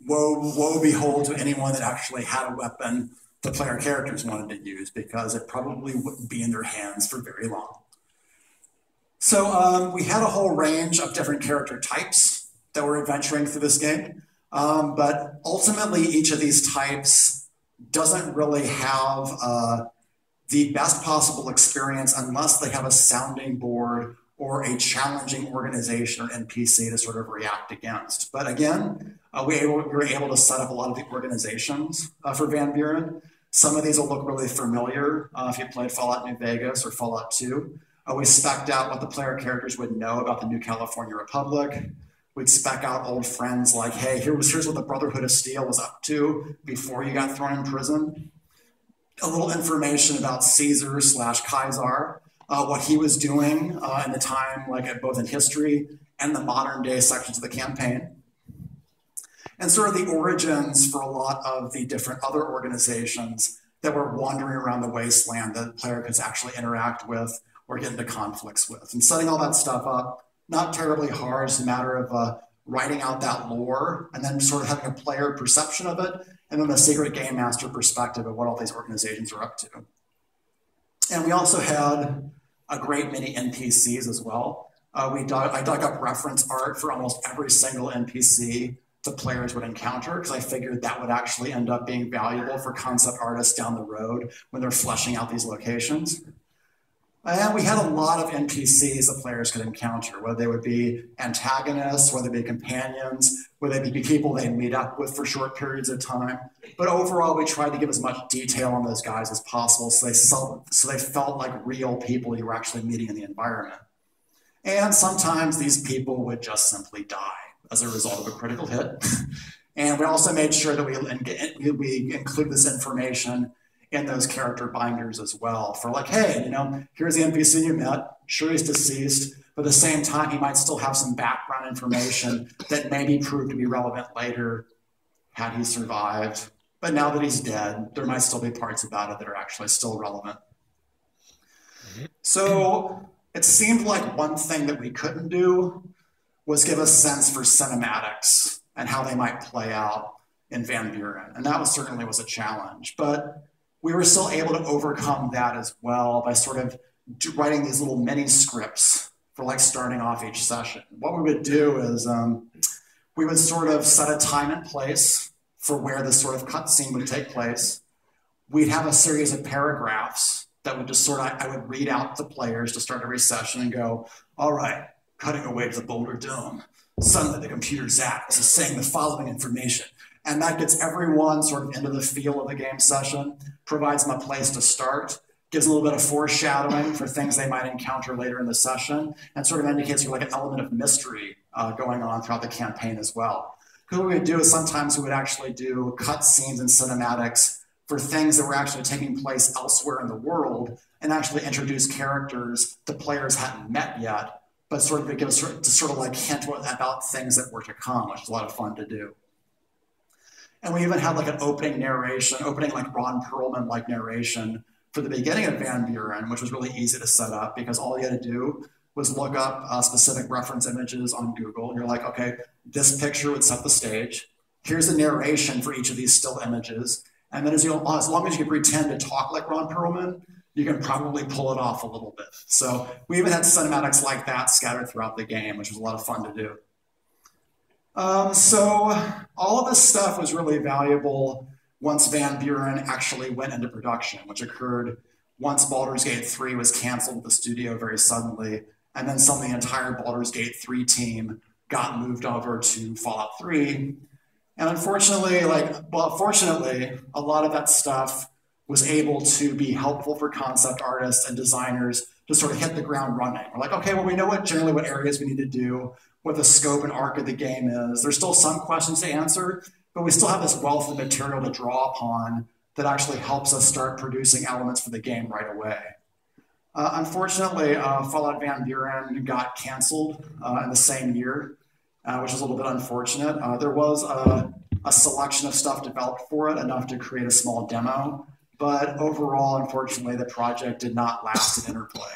woe behold to anyone that actually had a weapon the player characters wanted to use, because it probably wouldn't be in their hands for very long. So we had a whole range of different character types that were adventuring through this game, but ultimately each of these types doesn't really have the best possible experience unless they have a sounding board or a challenging organization or NPC to sort of react against. But again, we were able to set up a lot of the organizations for Van Buren. Some of these will look really familiar if you played Fallout New Vegas or Fallout 2. We spec'd out what the player characters would know about the New California Republic. We'd spec out old friends like, hey, here's what the Brotherhood of Steel was up to before you got thrown in prison. A little information about Caesar/Kaiser, what he was doing in the time, like both in history and the modern day sections of the campaign. And sort of the origins for a lot of the different other organizations that were wandering around the wasteland that the player could actually interact with or get into conflicts with. And setting all that stuff up, not terribly hard, it's a matter of writing out that lore and then sort of having a player perception of it, and then the secret game master perspective of what all these organizations are up to. And we also had a great many NPCs as well. I dug up reference art for almost every single NPC the players would encounter, because I figured that would actually end up being valuable for concept artists down the road when they're fleshing out these locations. And we had a lot of NPCs that players could encounter, whether they would be antagonists, whether they be companions, whether they be people they meet up with for short periods of time. But overall, we tried to give as much detail on those guys as possible so they felt like real people you were actually meeting in the environment. And sometimes these people would just simply die as a result of a critical hit. And we also made sure that we include this information in those character binders as well for like, hey, you know, here's the NPC you met. Sure, he's deceased, but at the same time, he might still have some background information that maybe proved to be relevant later had he survived. But now that he's dead, there might still be parts about it that are actually still relevant. So it seemed like one thing that we couldn't do was give a sense for cinematics and how they might play out in Van Buren. And that certainly was a challenge. But we were still able to overcome that as well by sort of writing these little mini scripts for like starting off each session. What we would do is we would sort of set a time and place for where this sort of cutscene would take place. We'd have a series of paragraphs that would just sort of, I would read out to the players to start every session and go, all right, cutting away to the Boulder Dome. Suddenly the computer zaps is saying the following information. And that gets everyone sort of into the feel of the game session, provides them a place to start, gives a little bit of foreshadowing for things they might encounter later in the session, and sort of indicates like an element of mystery going on throughout the campaign as well. Because what we would do is sometimes we would actually do cutscenes and cinematics for things that were actually taking place elsewhere in the world and actually introduce characters the players hadn't met yet, but sort of give us to sort of like hint about things that were to come, which is a lot of fun to do. And we even had like an opening narration, opening like Ron Perlman-like narration for the beginning of Van Buren, which was really easy to set up because all you had to do was look up specific reference images on Google. And you're like, okay, this picture would set the stage. Here's the narration for each of these still images. And then as long as you can pretend to talk like Ron Perlman, you can probably pull it off a little bit. So we even had cinematics like that scattered throughout the game, which was a lot of fun to do. So all of this stuff was really valuable once Van Buren actually went into production, which occurred once Baldur's Gate 3 was canceled at the studio very suddenly, and then the entire Baldur's Gate 3 team got moved over to Fallout 3. And unfortunately, fortunately, a lot of that stuff was able to be helpful for concept artists and designers to sort of hit the ground running. We're like, okay, well, we know generally what areas we need to do, what the scope and arc of the game is. There's still some questions to answer, but we still have this wealth of material to draw upon that actually helps us start producing elements for the game right away. Unfortunately, Fallout Van Buren got canceled in the same year, which is a little bit unfortunate. There was a selection of stuff developed for it, enough to create a small demo, but overall, unfortunately, the project did not last in Interplay.